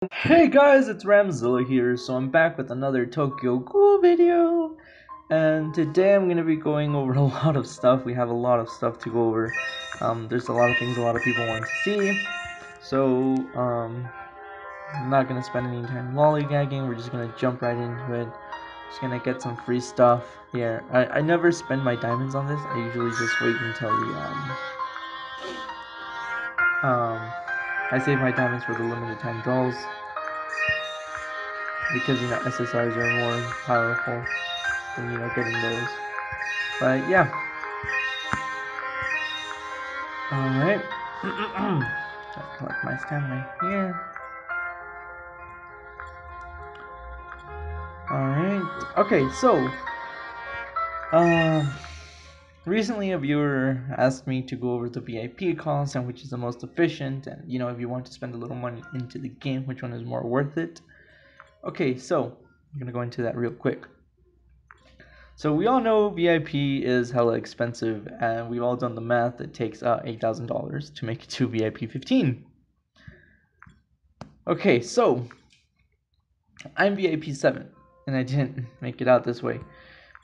Hey guys, it's Rammzilla here, so I'm back with another Tokyo Ghoul video, and today I'm going to be going over a lot of stuff. We have a lot of stuff to go over. There's a lot of things a lot of people want to see, so I'm not going to spend any time lollygagging. We're just going to jump right into it. Just going to get some free stuff here. I never spend my diamonds on this. I usually just wait until I save my diamonds for the limited time draws, because SSRs are more powerful than getting those. But yeah. Alright. Just collect my stamina here. Alright. Okay, so recently a viewer asked me to go over the VIP cost and which is the most efficient, and if you want to spend a little money into the game, which one is more worth it. Okay, so I'm gonna go into that real quick. So we all know VIP is hella expensive, and we've all done the math. It takes $8,000 to make it to VIP 15. Okay, so I'm VIP 7, and I didn't make it out this way.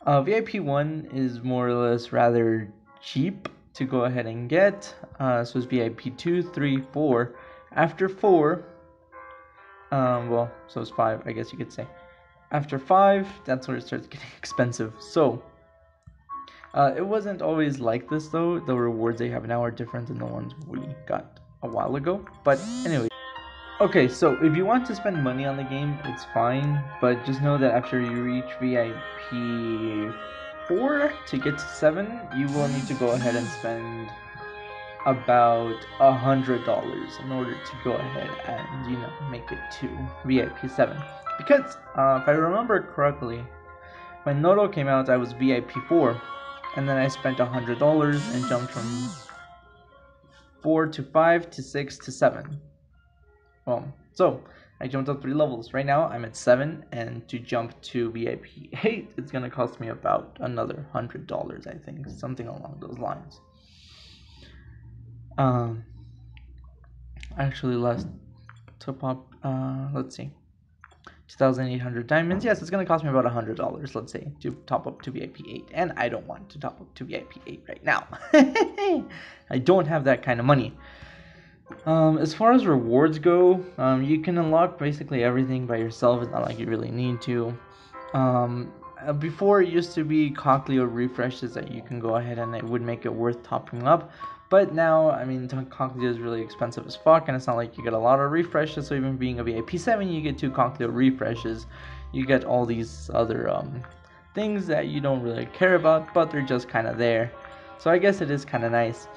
VIP 1 is more or less rather cheap to go ahead and get. So it's VIP 2, 3, 4. After 4, well, so it's 5, I guess you could say. After 5, that's where it starts getting expensive. So it wasn't always like this though. The rewards they have now are different than the ones we got a while ago. But anyway. Okay, so if you want to spend money on the game, it's fine. But just know that after you reach VIP 4 to get to 7, you will need to go ahead and spend about $100 in order to go ahead and, make it to VIP 7. Because, if I remember correctly, when Noto came out, I was VIP 4. And then I spent $100 and jumped from 4 to 5 to 6 to 7. Well, so I jumped up 3 levels. Right now I'm at 7, and to jump to VIP 8, it's gonna cost me about another $100, I think, something along those lines. Actually, last to pop, let's see, 2,800 diamonds. Yes, it's gonna cost me about $100, let's say, to top up to VIP 8, and I don't want to top up to VIP 8 right now. I don't have that kind of money. As far as rewards go, you can unlock basically everything by yourself. It's not like you really need to. Before it used to be chochlea refreshes that you can go ahead and it would make it worth topping up. But now, I mean, chochlea is really expensive as fuck, and it's not like you get a lot of refreshes. So even being a VIP 7, you get 2 chochlea refreshes. You get all these other things that you don't really care about, but they're just kind of there. So I guess it is kind of nice.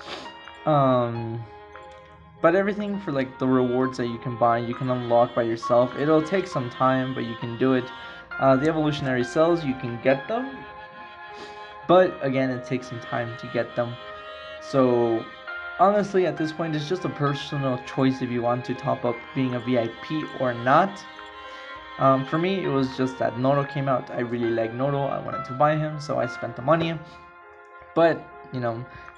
But everything for like the rewards that you can buy, you can unlock by yourself. It'll take some time, but you can do it. The evolutionary cells, you can get them, but again, it takes some time to get them. So honestly, at this point, it's just a personal choice if you want to top up being a VIP or not. For me, it was just that Noto came out. I really like Noto. I wanted to buy him, so I spent the money. But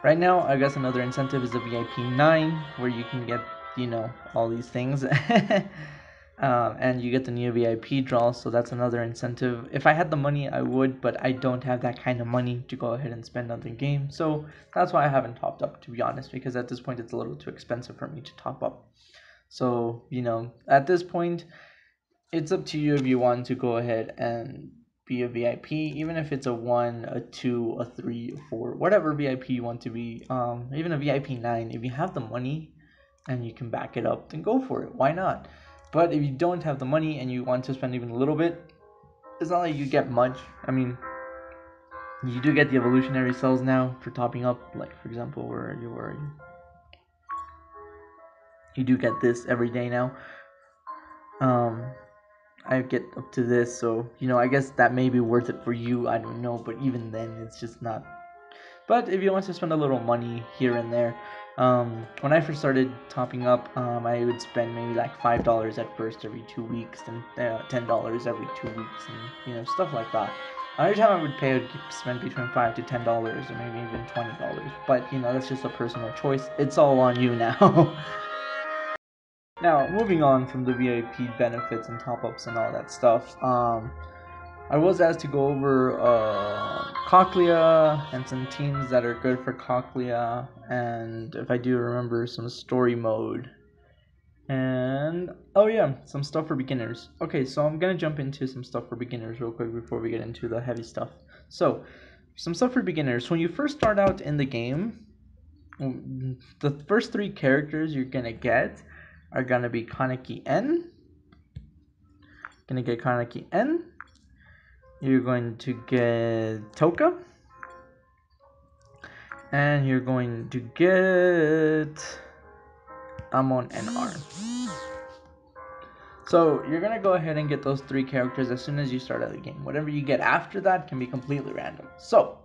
right now I guess another incentive is the VIP 9, where you can get all these things. And you get the new VIP draw, so that's another incentive. If I had the money I would, but I don't have that kind of money to go ahead and spend on the game, so that's why I haven't topped up, to be honest, because at this point it's a little too expensive for me to top up. So at this point it's up to you if you want to go ahead and be a VIP, even if it's a 1, a 2, a 3, a 4, whatever VIP you want to be, even a VIP 9. If you have the money and you can back it up, then go for it. Why not? But if you don't have the money and you want to spend even a little bit, it's not like you get much. I mean, you do get the evolutionary cells now for topping up. Like, for example, where are you? You do get this every day now. I get up to this, so I guess that may be worth it for you. I don't know, but even then, it's just not. But if you want to spend a little money here and there, when I first started topping up, I would spend maybe like $5 at first every 2 weeks, and $10 every 2 weeks, and stuff like that. Every time I would pay, I would spend between $5 to $10, or maybe even $20. But that's just a personal choice. It's all on you now. Now, moving on from the VIP benefits and top-ups and all that stuff, I was asked to go over chochlea and some teams that are good for chochlea, and if I do remember, some story mode. And, oh yeah, some stuff for beginners. Okay, so I'm gonna jump into some stuff for beginners real quick before we get into the heavy stuff. So, some stuff for beginners. When you first start out in the game, the first 3 characters you're gonna get are gonna be Kaneki N. Gonna get Kaneki N. You're going to get Toka. And you're going to get Amon and R. So you're gonna go ahead and get those 3 characters as soon as you start out the game. Whatever you get after that can be completely random. So,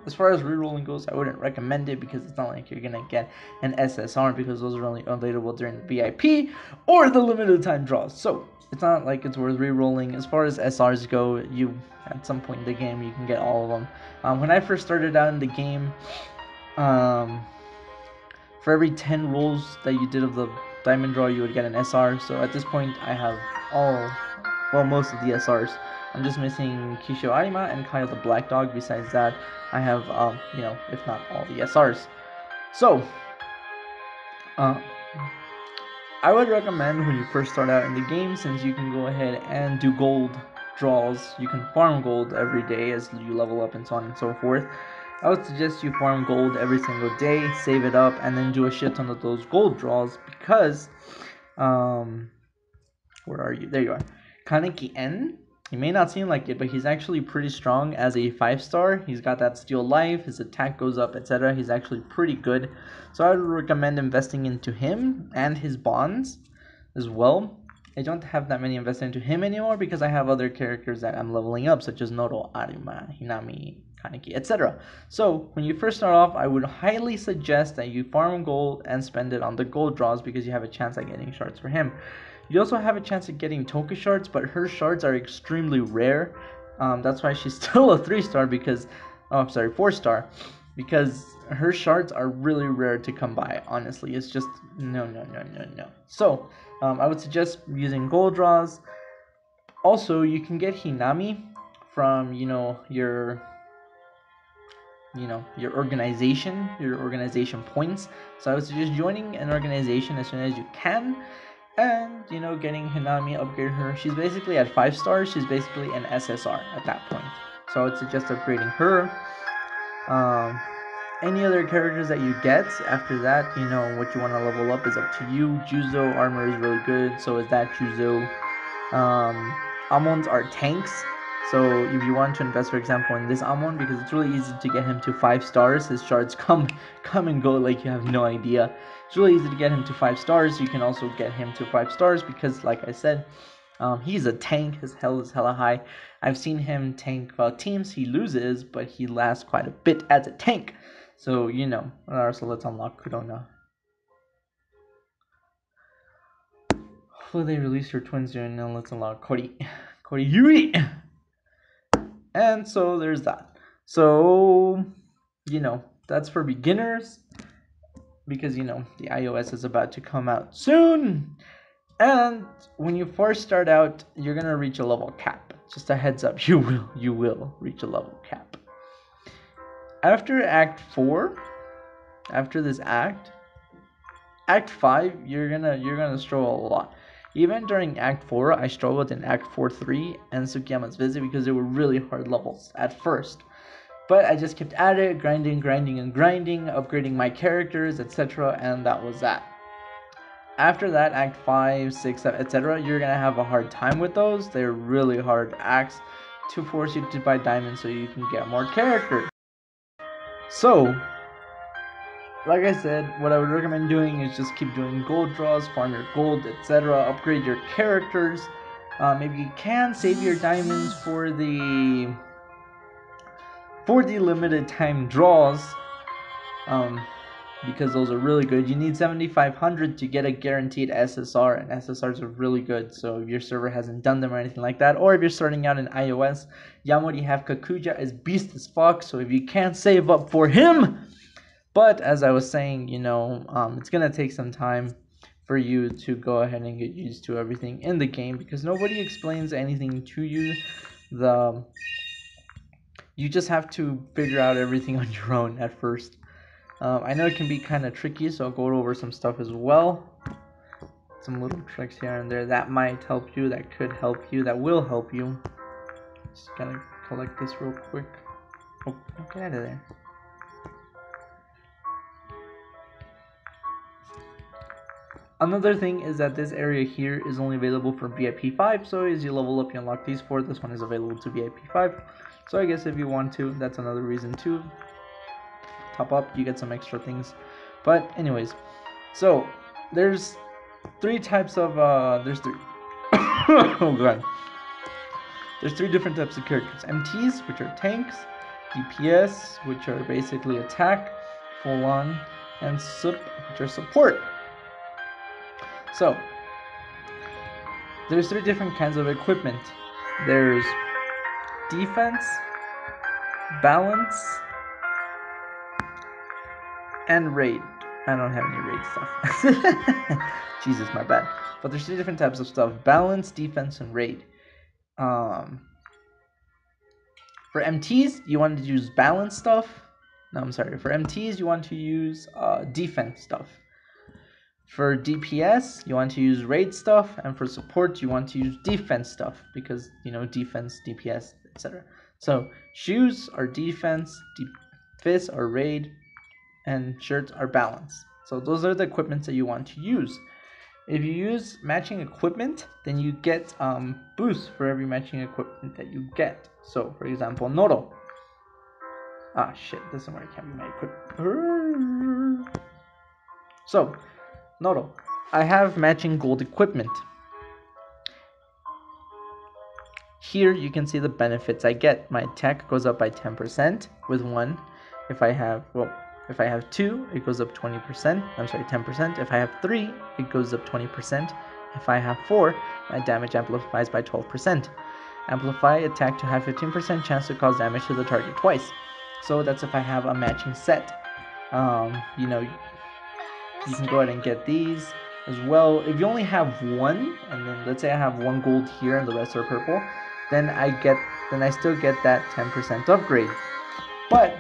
as far as rerolling goes, I wouldn't recommend it because it's not like you're gonna get an SSR because those are only available during the VIP or the limited time draws. So it's not like it's worth rerolling. As far as SRs go, you at some point in the game you can get all of them. When I first started out in the game, for every 10 rolls that you did of the diamond draw, you would get an SR. So at this point, I have most of the SRs. I'm just missing Kisho Arima and Kyle the Black Dog. Besides that, I have, if not all the SRs. So, I would recommend when you first start out in the game, since you can go ahead and do gold draws, you can farm gold every day as you level up and so on and so forth. I would suggest you farm gold every single day, save it up, and then do a shit ton of those gold draws because, where are you? There you are. Kaneki N. He may not seem like it, but he's actually pretty strong as a 5-star. He's got that steal life, his attack goes up, etc. He's actually pretty good. So I would recommend investing into him and his bonds as well. I don't have that many invested into him anymore because I have other characters that I'm leveling up, such as Noro, Arima, Hinami, Kaneki, etc. So when you first start off, I would highly suggest that you farm gold and spend it on the gold draws because you have a chance at getting shards for him. You also have a chance at getting Toka shards, but her shards are extremely rare. That's why she's still a 3-star because, 4-star, because her shards are really rare to come by. Honestly, it's just no. So I would suggest using gold draws. Also, you can get Hinami from your organization points. So I would suggest joining an organization as soon as you can. And, getting Hinami, upgrade her. She's basically at 5 stars. She's basically an SSR at that point. So I would suggest upgrading her. Any other characters that you get after that, what you want to level up is up to you. Juzo armor is really good. So is that Juzo. Amons are tanks. So if you want to invest, for example, in this Amon, because it's really easy to get him to 5 stars. His shards come and go like you have no idea. It's really easy to get him to 5 stars. You can also get him to 5 stars because, like I said, he's a tank. His health is hella high. I've seen him tank teams. He loses, but he lasts quite a bit as a tank. So, so let's unlock Kurona. Hopefully they release your twins here, and then let's unlock Kori Yui. And so there's that. So, that's for beginners because, the iOS is about to come out soon. And when you first start out, you're going to reach a level cap. Just a heads up, you will reach a level cap. After Act 4, after this Act 5, you're gonna struggle a lot. Even during Act 4, I struggled in Act 4-3 and Tsukiyama's Visit because they were really hard levels at first. But I just kept at it, grinding, upgrading my characters, etc. And that was that. After that, Act 5, 6, 7, etc., you're gonna have a hard time with those. They're really hard acts to force you to buy diamonds so you can get more characters. So, like I said, what I would recommend doing is just keep doing gold draws, farm your gold, etc. Upgrade your characters. Maybe you can save your diamonds for the limited time draws. Because those are really good. You need 7,500 to get a guaranteed SSR, and SSRs are really good. So if your server hasn't done them or anything like that, or if you're starting out in iOS, Yamori have Kakuja is beast as fuck. So if you can't save up for him, but as I was saying, it's gonna take some time for you to go ahead and get used to everything in the game, because nobody explains anything to you. You just have to figure out everything on your own at first. I know it can be kind of tricky, so I'll go over some stuff as well. Some little tricks here and there that might help you, that could help you, that will help you. Just gotta collect this real quick. Oh, get out of there. Another thing is that this area here is only available for VIP 5, so as you level up, you unlock these 4. This one is available to VIP 5. So I guess if you want to, that's another reason to top up, you get some extra things. But anyways, so there's 3 types of, there's 3. Oh god. There's 3 different types of characters. MTs, which are tanks, DPS, which are basically attack, full on, and SUP, which are support. So, there's 3 different kinds of equipment. There's defense, balance, and raid. I don't have any raid stuff. Jesus, my bad. But there's 3 different types of stuff. Balance, defense, and raid. For MTs, you want to use balance stuff. No, I'm sorry. For MTs, you want to use defense stuff. For DPS, you want to use raid stuff, and for support, you want to use defense stuff, because, you know, defense, DPS, etc. So, shoes are defense, fists are raid, and shirts are balance. So, those are the equipments that you want to use. If you use matching equipment, then you get boosts for every matching equipment that you get. So, for example, Noro. Ah, shit, this is where I can't be my equipment. So, Noro, I have matching gold equipment. Here you can see the benefits I get. My attack goes up by 10% with 1. If I have 2, it goes up 20%. I'm sorry, 10%. If I have 3, it goes up 20%. If I have 4, my damage amplifies by 12%. Amplify attack to have 15% chance to cause damage to the target twice. So that's if I have a matching set. You know, you can go ahead and get these as well. If you only have 1, and then let's say I have 1 gold here and the rest are purple, then I still get that 10% upgrade. But,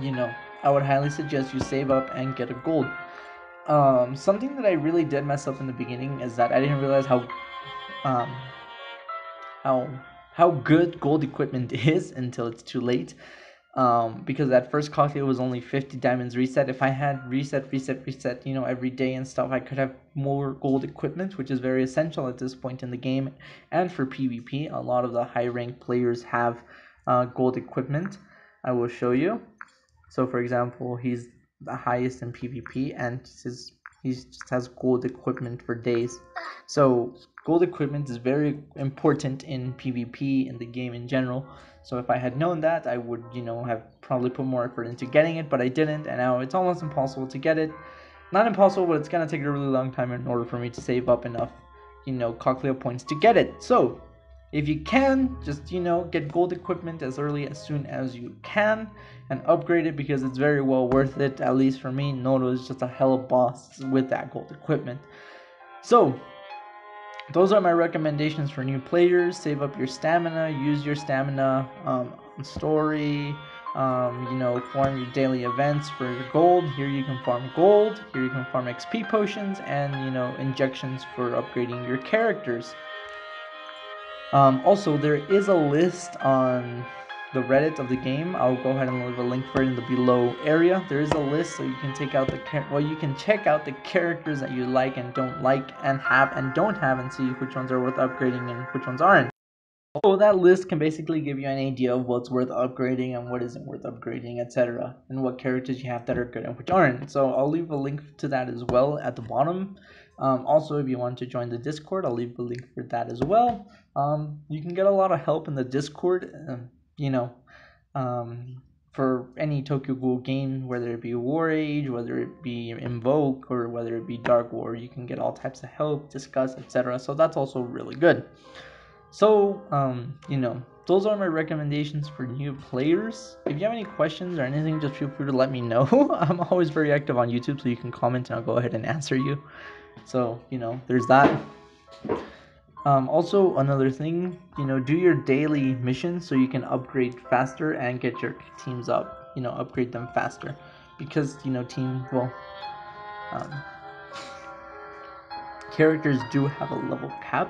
you know, I would highly suggest you save up and get a gold. Something that I really did mess up in the beginning is that I didn't realize how good gold equipment is until it's too late. Because at first chochlea was only 50 diamonds reset. If I had reset, you know, every day and stuff, I could have more gold equipment, which is very essential at this point in the game. And for PvP, a lot of the high ranked players have gold equipment. I will show you. So for example, he's the highest in PvP, and he just has gold equipment for days. So gold equipment is very important in PvP, in the game in general. So if I had known that, I would, you know, have probably put more effort into getting it, but I didn't, and now it's almost impossible to get it. Not impossible, but it's gonna take a really long time in order for me to save up enough, you know, chochlea points to get it. So if you can, just, you know, get gold equipment as soon as you can and upgrade it, because it's very well worth it. At least for me, Noto is just a hell of boss with that gold equipment. So those are my recommendations for new players. Save up your stamina, use your stamina story, you know, farm your daily events for your gold. Here you can farm gold, here you can farm XP potions, and, you know, injections for upgrading your characters. Also, there is a list on the Reddit of the game. I'll go ahead and leave a link for it in the below area. There is a list, so you can take out you can check out the characters that you like and don't like, and have and don't have, and see which ones are worth upgrading and which ones aren't. So that list can basically give you an idea of what's worth upgrading and what isn't worth upgrading, etc., and what characters you have that are good and which aren't. So I'll leave a link to that as well at the bottom. Also, if you want to join the Discord, I'll leave a link for that as well. You can get a lot of help in the Discord, you know, for any Tokyo Ghoul game, whether it be War Age, whether it be Invoke, or whether it be Dark War. You can get all types of help, discuss, etc. So that's also really good. So, you know, those are my recommendations for new players. If you have any questions or anything, just feel free to let me know. I'm always very active on YouTube, so you can comment and I'll go ahead and answer you. So, you know, there's that. Also, another thing, you know, do your daily missions so you can upgrade faster and get your teams up, you know, upgrade them faster. Because, you know, characters do have a level cap.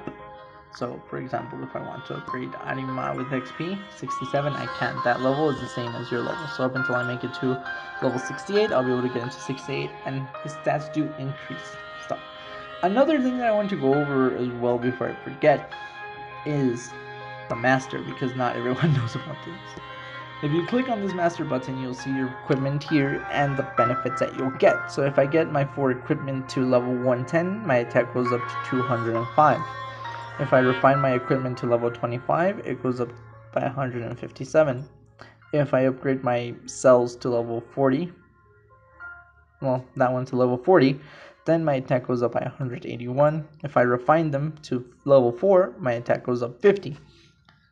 So, for example, if I want to upgrade Anima with XP 67, I can't. That level is the same as your level. So up until I make it to level 68, I'll be able to get into 68, and his stats do increase. Stuff. Another thing that I want to go over as well before I forget is the master, because not everyone knows about this. If you click on this master button, you'll see your equipment here and the benefits that you'll get. So if I get my 4 equipment to level 110, my attack goes up to 205. If I refine my equipment to level 25, it goes up by 157. If I upgrade my cells to level 40, well, that one to level 40, then my attack goes up by 181. If I refine them to level 4, my attack goes up 50.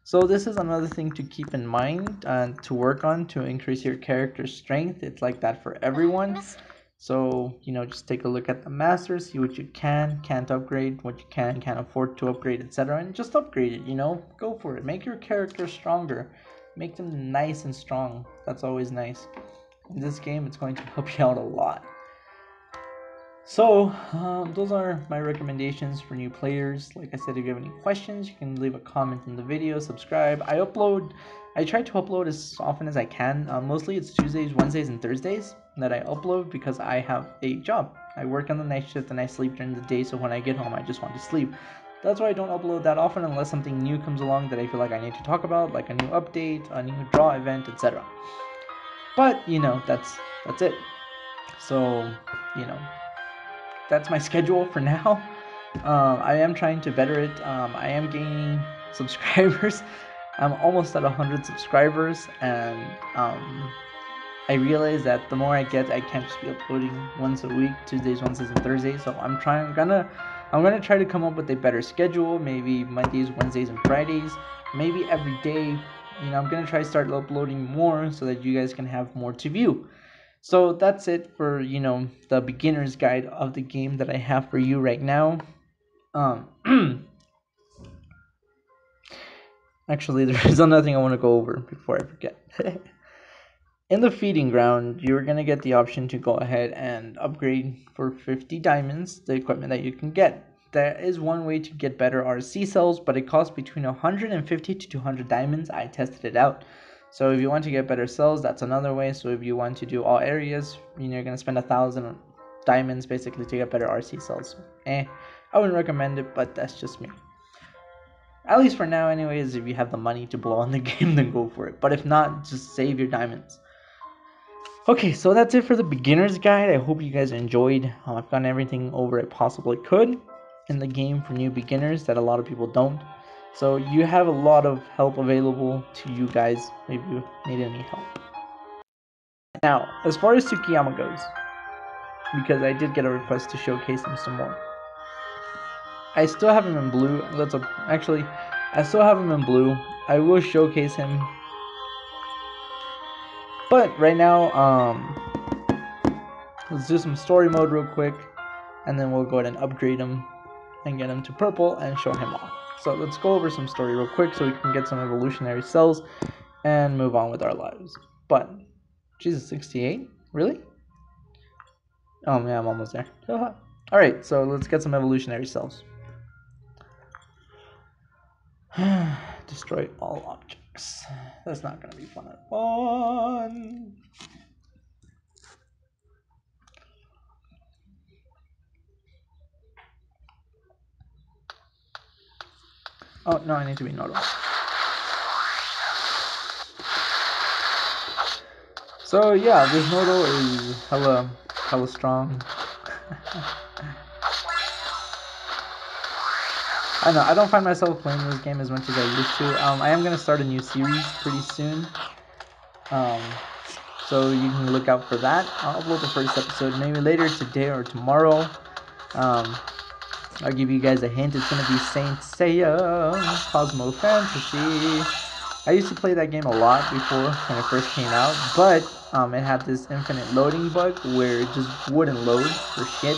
So this is another thing to keep in mind and to work on to increase your character's strength. It's like that for everyone. So, you know, just take a look at the master, see what you can't upgrade, what you can't afford to upgrade, etc. And just upgrade it, you know, go for it. Make your character stronger. Make them nice and strong. That's always nice. In this game, it's going to help you out a lot. So, those are my recommendations for new players. Like I said, if you have any questions, you can leave a comment in the video, subscribe. I try to upload as often as I can. Mostly it's Tuesdays, Wednesdays, and Thursdays that I upload because I have a job. I work on the night shift and I sleep during the day, so when I get home, I just want to sleep. That's why I don't upload that often unless something new comes along that I feel like I need to talk about, like a new update, a new draw event, etc. But, you know, that's it. So, you know, that's my schedule for now. I am trying to better it. I am gaining subscribers. I'm almost at 100 subscribers, and I realize that the more I get, I can't just be uploading once a week, Tuesdays, Wednesdays, and Thursdays. So I'm gonna try to come up with a better schedule. Maybe Mondays, Wednesdays, and Fridays. Maybe every day. You know, I'm gonna try to start uploading more so that you guys can have more to view. So that's it for, you know, the beginner's guide of the game that I have for you right now. Actually, there's another thing I want to go over before I forget. In the feeding ground, you're going to get the option to go ahead and upgrade for 50 diamonds the equipment that you can get. There is one way to get better RC cells, but it costs between 150 to 200 diamonds. I tested it out. So if you want to get better cells, that's another way. So if you want to do all areas, you know, you're going to spend 1,000 diamonds basically to get better RC cells. I wouldn't recommend it, but that's just me. At least for now anyways. If you have the money to blow on the game, then go for it. But if not, just save your diamonds. Okay, so that's it for the beginner's guide. I hope you guys enjoyed. I've gotten everything over I possibly could in the game for new beginners that a lot of people don't. So you have a lot of help available to you guys if you need any help. Now, as far as Tsukiyama goes, because I did get a request to showcase him some more, I still have him in blue. Actually, I still have him in blue. I will showcase him, but right now, let's do some story mode real quick, and then we'll go ahead and upgrade him and get him to purple and show him off. So let's go over some story real quick so we can get some evolutionary cells and move on with our lives. But, Jesus, 68? Really? Oh yeah, I'm almost there. Alright, so let's get some evolutionary cells. Destroy all objects. That's not gonna be fun at all. Oh no, I need to be notable. So yeah, this Nodo is hella strong. I know, I don't find myself playing this game as much as I used to. I am going to start a new series pretty soon. So you can look out for that. I'll upload the first episode maybe later today or tomorrow. I'll give you guys a hint. It's going to be Saint Seiya Cosmo Fantasy. I used to play that game a lot before when it first came out, but it had this infinite loading bug where it just wouldn't load for shit.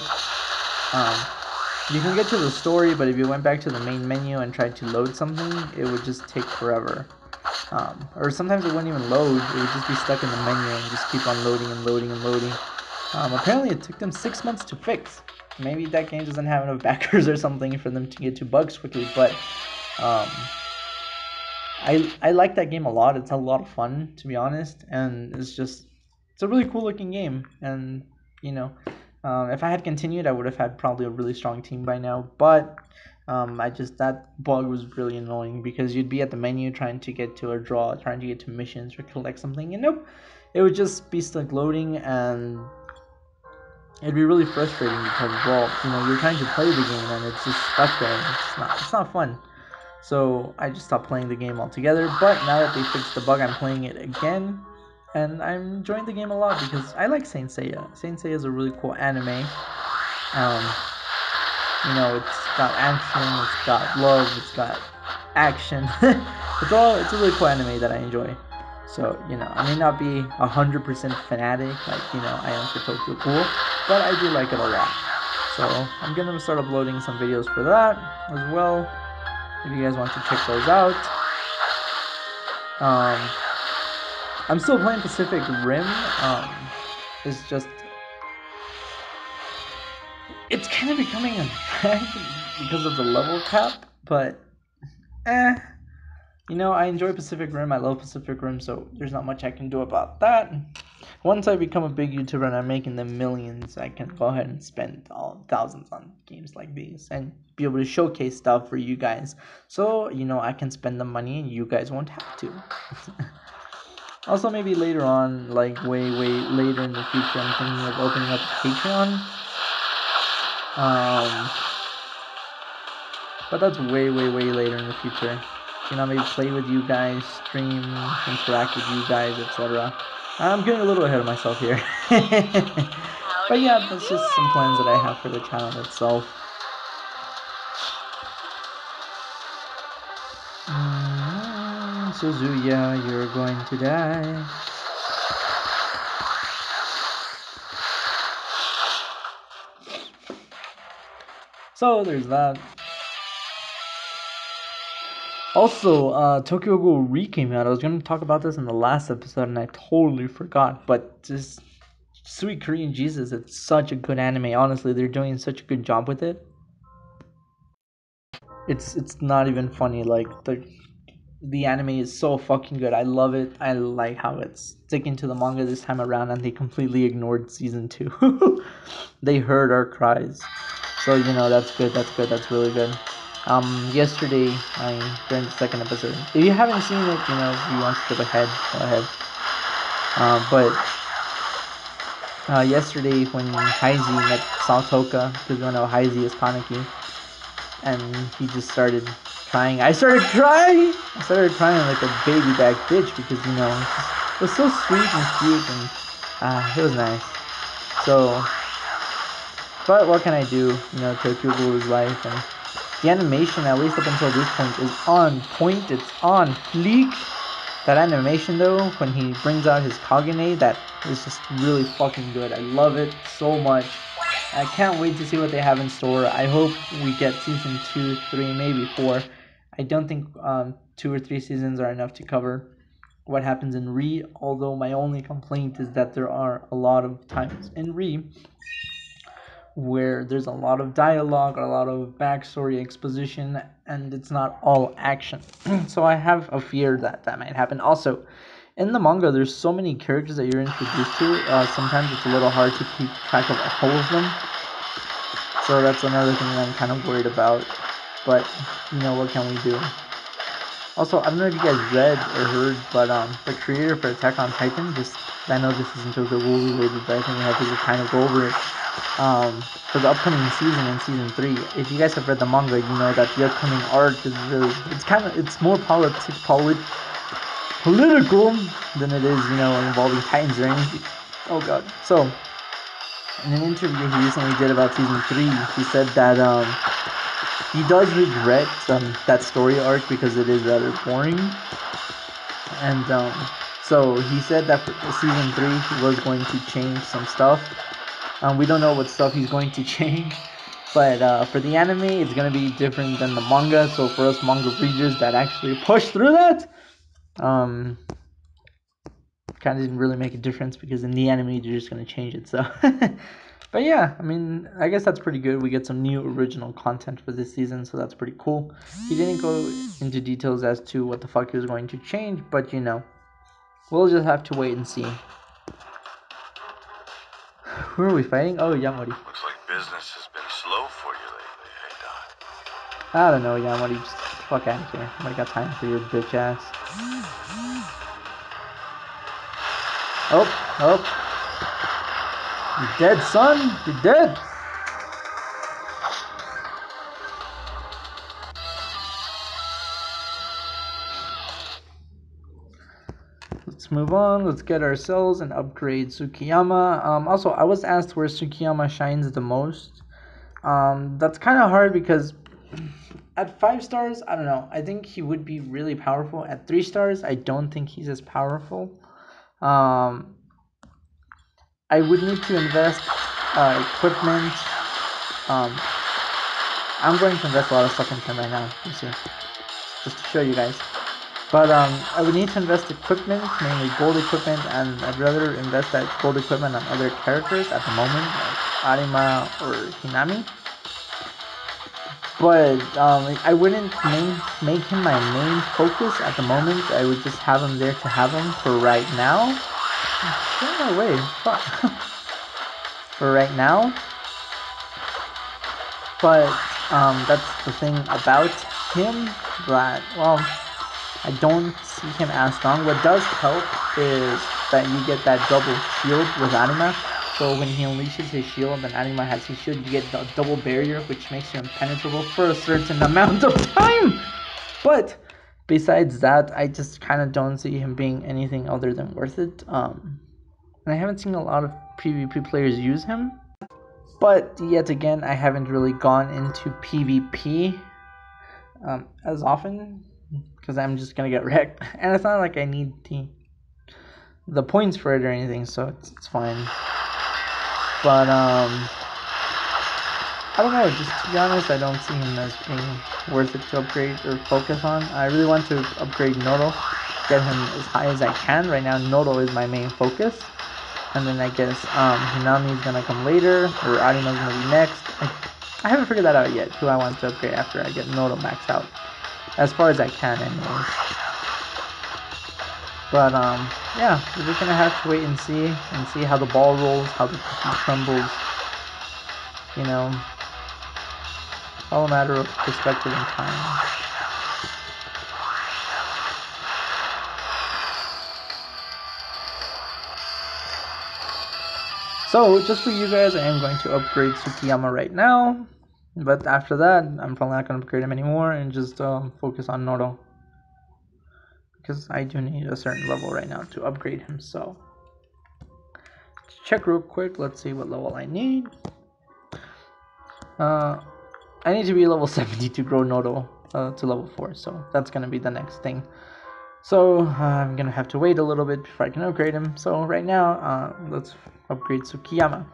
You can get to the story, but if you went back to the main menu and tried to load something, it would just take forever. Or sometimes it wouldn't even load, it would just be stuck in the menu and just keep on loading and loading and loading. Apparently it took them 6 months to fix. Maybe that game doesn't have enough backers or something for them to get to bugs quickly, but I like that game a lot. It's a lot of fun, to be honest, and it's a really cool looking game. And if I had continued, I would have had probably a really strong team by now. But that bug was really annoying because you'd be at the menu trying to get to a draw, trying to get to missions or collect something, and nope, it would just be stuck loading, and it'd be really frustrating because, well, you're trying to play the game and it's just stuck there. It's not fun. So I just stopped playing the game altogether. But now that they fixed the bug, I'm playing it again, and I'm enjoying the game a lot because I like Saint Seiya. Saint Seiya is a really cool anime. It's got action, it's got love, it's got action. It's a really cool anime that I enjoy. So, I may not be 100% fanatic like, I am for Tokyo Ghoul, but I do like it a lot. So, I'm gonna start uploading some videos for that as well, if you guys want to check those out. I'm still playing Pacific Rim. It's kind of becoming a drag because of the level cap, but I enjoy Pacific Rim. I love Pacific Rim, so there's not much I can do about that. Once I become a big YouTuber and I'm making the millions, I can go ahead and spend thousands on games like these and be able to showcase stuff for you guys. So, I can spend the money and you guys won't have to. Also, maybe later on, like way later in the future, I'm thinking of opening up a Patreon. But that's way later in the future. Maybe play with you guys, stream, interact with you guys, etc. I'm getting a little ahead of myself here. But yeah, that's just some plans that I have for the channel itself. Suzuya, you're going to die. So there's that. Also, Tokyo Ghoul Re came out. I was going to talk about this in the last episode and I totally forgot. But just Sweet Korean Jesus, it's such a good anime. Honestly, they're doing such a good job with it. It's not even funny. Like the anime is so fucking good. I love it. I like how it's sticking to the manga this time around, and they completely ignored season 2. They heard our cries, so that's good. That's really good. Yesterday, during the second episode, if you haven't seen it, if you want to skip ahead, go ahead. But yesterday when Heizi met Saltoka, because you know Heizi is Kaneki, and he just started crying. I started crying like a baby back bitch because it was so sweet and cute, and it was nice. So, but what can I do? Tokyo Ghoul is life, and the animation, at least up until this point, is on point. It's on fleek. That animation though, when he brings out his Kagane, that is just really fucking good. I love it so much. I can't wait to see what they have in store. I hope we get season 2, 3, maybe 4. I don't think 2 or 3 seasons are enough to cover what happens in Re, although my only complaint is that there are a lot of times in Re where there's a lot of dialogue, a lot of backstory exposition, and it's not all action. So I have a fear that might happen. Also, in the manga, there's so many characters that you're introduced to. Sometimes it's a little hard to keep track of all of them. So that's another thing that I'm kind of worried about. But, what can we do? Also, I don't know if you guys read or heard, but the creator for Attack on Titan, I know this isn't Tokyo Ghoul related, but I think we have to kind of go over it. For the upcoming season in season 3, if you guys have read the manga, you know that the upcoming arc is really, it's more political than it is, involving Titans or anything. Oh god. So, in an interview he recently did about season 3, he said that, he does regret, that story arc because it is rather boring. And, so he said that for season 3 he was going to change some stuff. We don't know what stuff he's going to change. But for the anime, it's gonna be different than the manga. So for us manga readers that actually push through that, kind of didn't really make a difference because in the anime they're just gonna change it. So, but yeah, I mean, I guess that's pretty good. We get some new original content for this season, so that's pretty cool. He didn't go into details as to what the fuck he was going to change, but you know, we'll just have to wait and see. Who are we fighting? Oh, Yamori. Looks like business has been slow for you lately, hey Doc? I don't know, Yamori. Just fuck out of here. Nobody got time for your bitch ass. Oh. You're dead, son. You're dead. Let's move on. Let's get ourselves and upgrade Tsukiyama. Also, I was asked where Tsukiyama shines the most. That's kind of hard because at 5 stars, I don't know. I think he would be really powerful. At 3 stars, I don't think he's as powerful. I would need to invest equipment. I'm going to invest a lot of stuff into him right now. You see, just to show you guys. But I would need to invest equipment, mainly gold equipment, and I'd rather invest that gold equipment on other characters at the moment, like Arima or Hinami. But I wouldn't make him my main focus at the moment. I would just have him there to have him for right now. Get my way, fuck. For right now. But that's the thing about him that, well, I don't see him as strong. What does help is that you get that double shield with Anima. So when he unleashes his shield and Anima has his shield, you get the double barrier, which makes you impenetrable for a certain amount of time. But besides that, I just kind of don't see him being anything other than worth it. And I haven't seen a lot of PvP players use him. But yet again, I haven't really gone into PvP as often because I'm just gonna get wrecked, and it's not like I need the points for it or anything, so it's fine. But I don't know. Just to be honest, I don't see him as being worth it to upgrade or focus on. I really want to upgrade Nodo, get him as high as I can. Right now, Nodo is my main focus. And then I guess Hinami is gonna come later, or Arima's gonna be next. I haven't figured that out yet, who I want to upgrade after I get Nodo maxed out. As far as I can, anyways. But, yeah, we're just gonna have to wait and see how the ball rolls, how the cookie crumbles. You know, it's all a matter of perspective and time. So, just for you guys, I am going to upgrade Tsukiyama right now. But after that, I'm probably not going to upgrade him anymore and just focus on Nodo. Because I do need a certain level right now to upgrade him, so. Let's check real quick, let's see what level I need. I need to be level 70 to grow Nodo to level 4, so that's going to be the next thing. So, I'm going to have to wait a little bit before I can upgrade him. So, right now, let's upgrade Tsukiyama.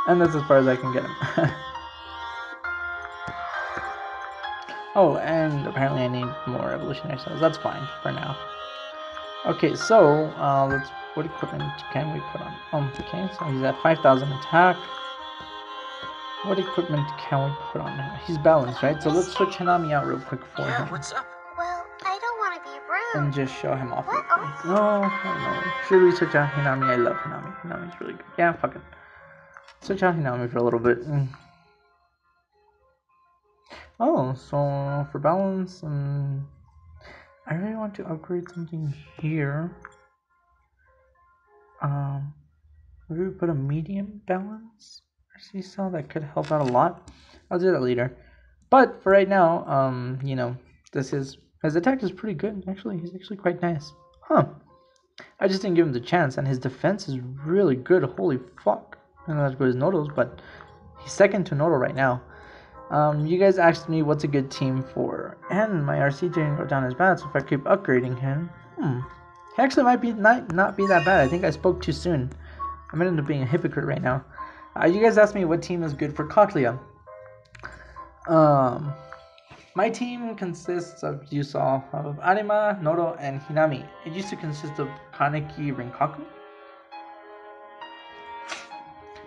And that's as far as I can get him. Oh, and apparently I need more evolutionary cells. That's fine for now. Okay, so let's. What equipment can we put on? Okay, so he's at 5,000 attack. What equipment can we put on him? He's balanced, right? So let's switch Hinami out real quick for him. What's up? Well, I don't want to be rude. And just show him off real quick. No, I don't know. Should we switch out Hinami? I love Hinami. Hinami's really good. Yeah, fuck it. Switch out Hinami for a little bit. Oh, so for balance, I really want to upgrade something here. Maybe we put a medium balance or seesaw that could help out a lot. I'll do that later. But for right now, you know, his attack is pretty good. Actually, he's actually quite nice. Huh. I just didn't give him the chance, and his defense is really good. Holy fuck. I don't know how good his Nodo's, but he's second to Nodo right now. You guys asked me what's a good team for, and my RC didn't go down as bad, so if I keep upgrading him, he actually might be not be that bad. I think I spoke too soon. I might end up being a hypocrite right now. You guys asked me what team is good for chochlea. My team consists of, you saw, of Arima, Nodo, and Hinami. It used to consist of Kaneki, Rinkaku.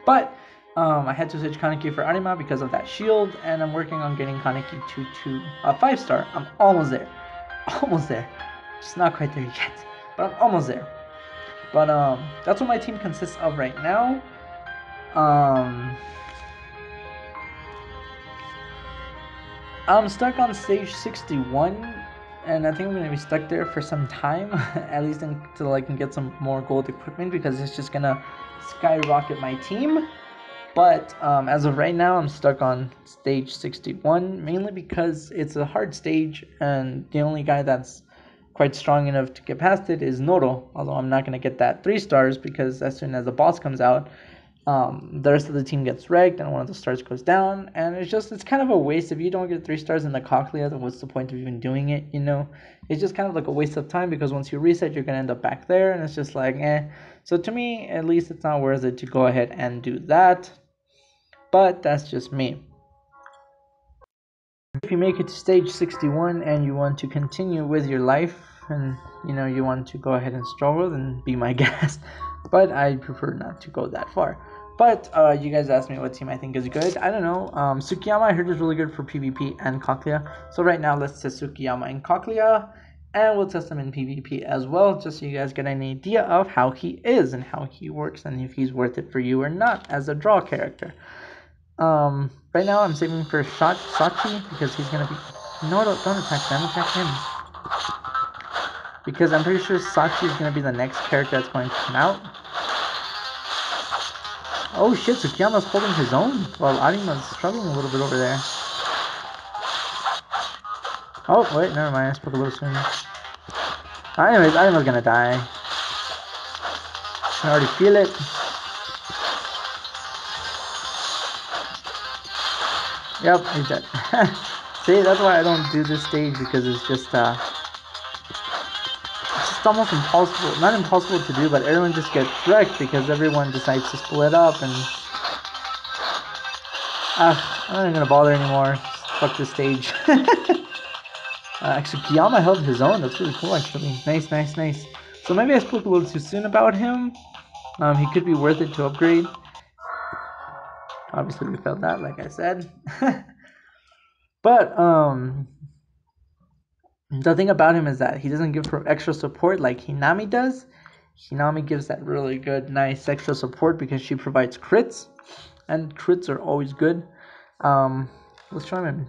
But I had to switch Kaneki for Arima because of that shield, and I'm working on getting Kaneki to 5-star. I'm almost there. Almost there. Just not quite there yet. But I'm almost there. But that's what my team consists of right now. I'm stuck on stage 61, and I think I'm going to be stuck there for some time, at least until I can get some more gold equipment, because it's just going to skyrocket my team. But as of right now, I'm stuck on stage 61, mainly because it's a hard stage, and the only guy that's quite strong enough to get past it is Noro, although I'm not going to get that 3 stars, because as soon as the boss comes out, the rest of the team gets wrecked and one of the stars goes down, and it's kind of a waste. If you don't get 3 stars in the chochlea, then what's the point of even doing it, you know? It's just kind of like a waste of time, because once you reset, you're going to end up back there, and it's just like, eh. So to me, at least, it's not worth it to go ahead and do that, but that's just me. If you make it to stage 61 and you want to continue with your life, and you want to go ahead and struggle, then be my guest. But I prefer not to go that far. But you guys asked me what team I think is good. I don't know. Tsukiyama I heard is really good for PvP and chochlea. So right now let's test Tsukiyama in chochlea, and we'll test him in PvP as well, just so you guys get an idea of how he is and how he works, and if he's worth it for you or not as a draw character. Right now I'm saving for Sachi, because he's gonna be... No, don't attack them, attack him. Because I'm pretty sure Sachi is gonna be the next character that's going to come out. Oh shit, Tsukiyama's holding his own, while Arima's struggling a little bit over there. Oh, wait, never mind, I spoke a little soon. Anyways, Arima's gonna die. I can already feel it. Yep, he's dead. See, that's why I don't do this stage, because it's just almost impossible. Not impossible to do, but everyone just gets wrecked because everyone decides to split up, and I'm not even gonna bother anymore. Just fuck this stage. Actually, Kiyama held his own. That's really cool, actually. Nice, nice, nice. So maybe I spoke a little too soon about him. He could be worth it to upgrade. Obviously, we failed that, like I said. But the thing about him is that he doesn't give extra support like Hinami does. Hinami gives that really good, nice extra support because she provides crits, and crits are always good. Let's try him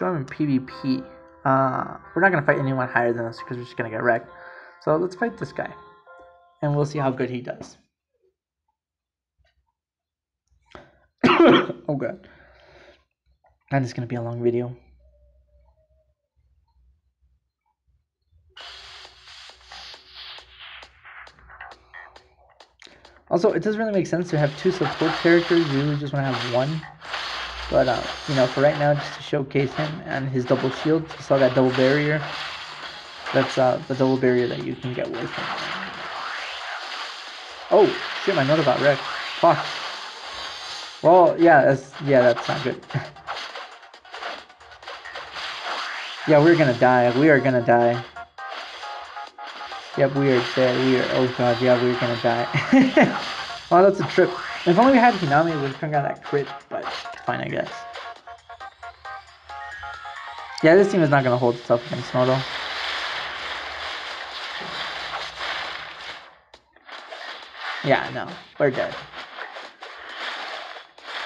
in PvP. We're not gonna fight anyone higher than us because we're just gonna get wrecked. So let's fight this guy, and we'll see how good he does. Oh god, and it's gonna be a long video. Also, it doesn't really make sense to have 2 support characters. You really just want to have 1. But, for right now, just to showcase him and his double shield. You saw that double barrier? That's the double barrier that you can get with him. Oh, shit, my note about wreck. Fuck. Well, yeah, that's not good. Yeah, we're gonna die. We are gonna die. Yep, we are dead. Oh god, yeah, we're gonna die. Oh, that's a trip. If only we had Hinami, we would have got that crit, but fine, I guess. Yeah, this team is not gonna hold itself against Nodo. Yeah, no, we're dead.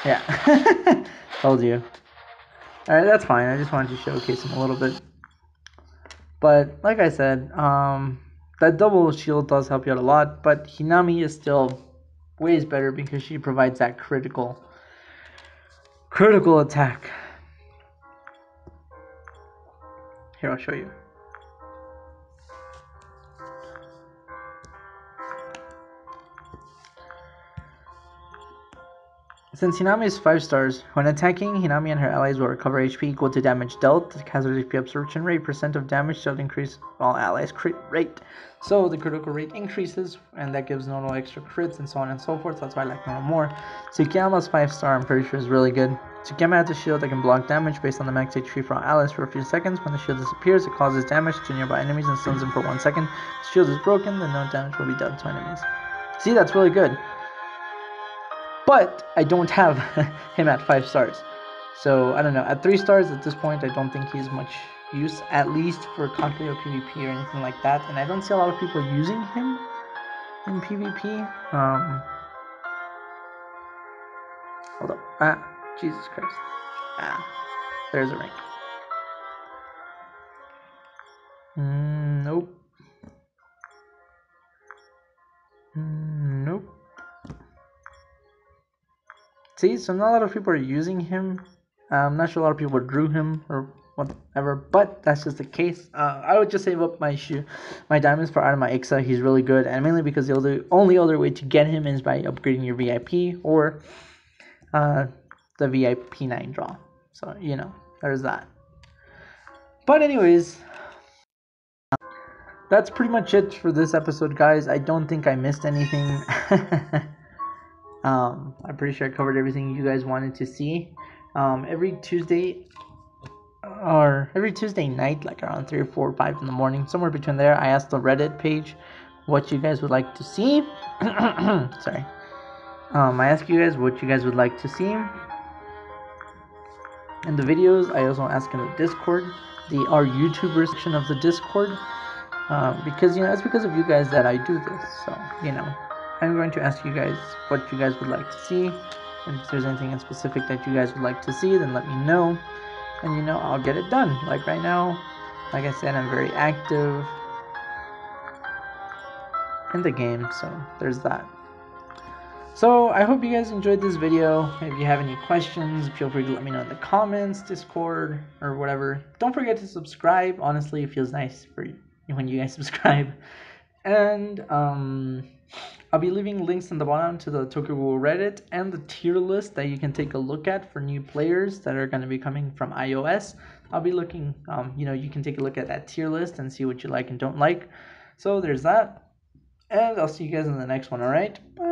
Yeah, told you. Alright, that's fine. I just wanted to showcase him a little bit. But like I said, that double shield does help you out a lot, but Hinami is still ways better because she provides that critical attack. Here, I'll show you. Since Hinami is 5 stars, when attacking, Hinami and her allies will recover HP equal to damage dealt. The hazard HP absorption rate, % of damage dealt increase all allies crit rate. So the critical rate increases, and that gives Nono extra crits and so on and so forth. So that's why I like Nono more. Tsukiyama's 5 star, I'm pretty sure is really good. Tsukiyama has a shield that can block damage based on the max HP for all allies for a few seconds. When the shield disappears, it causes damage to nearby enemies and stuns them for 1 second. If the shield is broken, then no damage will be dealt to enemies. See, that's really good. But I don't have him at 5 stars. So, I don't know. At 3 stars at this point, I don't think he's much use, at least for chochlea PvP or anything like that. And I don't see a lot of people using him in PvP. Hold up. Jesus Christ. There's a rank. Nope. Nope. See, so not a lot of people are using him. I'm not sure a lot of people drew him or whatever, but that's just the case. I would just save up my diamonds for Arma Ixa. He's really good, and mainly because the only other way to get him is by upgrading your VIP or the VIP 9 draw. So, you know, there's that. But anyways, that's pretty much it for this episode, guys. I don't think I missed anything. I'm pretty sure I covered everything you guys wanted to see. Every Tuesday night, like around 3 or 4 or 5 in the morning, somewhere between there, I asked the Reddit page what you guys would like to see. Sorry. I ask you guys what you guys would like to see in the videos. I also ask in the Discord, our YouTubers section of the Discord, because it's because of you guys that I do this. So I'm going to ask you guys what you guys would like to see, and if there's anything in specific that you guys would like to see, then let me know, and I'll get it done. Like right now, like I said, I'm very active in the game, so there's that. So I hope you guys enjoyed this video. If you have any questions, feel free to let me know in the comments, Discord, or whatever. Don't forget to subscribe. Honestly, it feels nice when you guys subscribe. And I'll be leaving links in the bottom to the Tokyo Ghoul Reddit and the tier list that you can take a look at for new players that are going to be coming from iOS. I'll be looking, you can take a look at that tier list and see what you like and don't like. So there's that. And I'll see you guys in the next one, alright? Bye.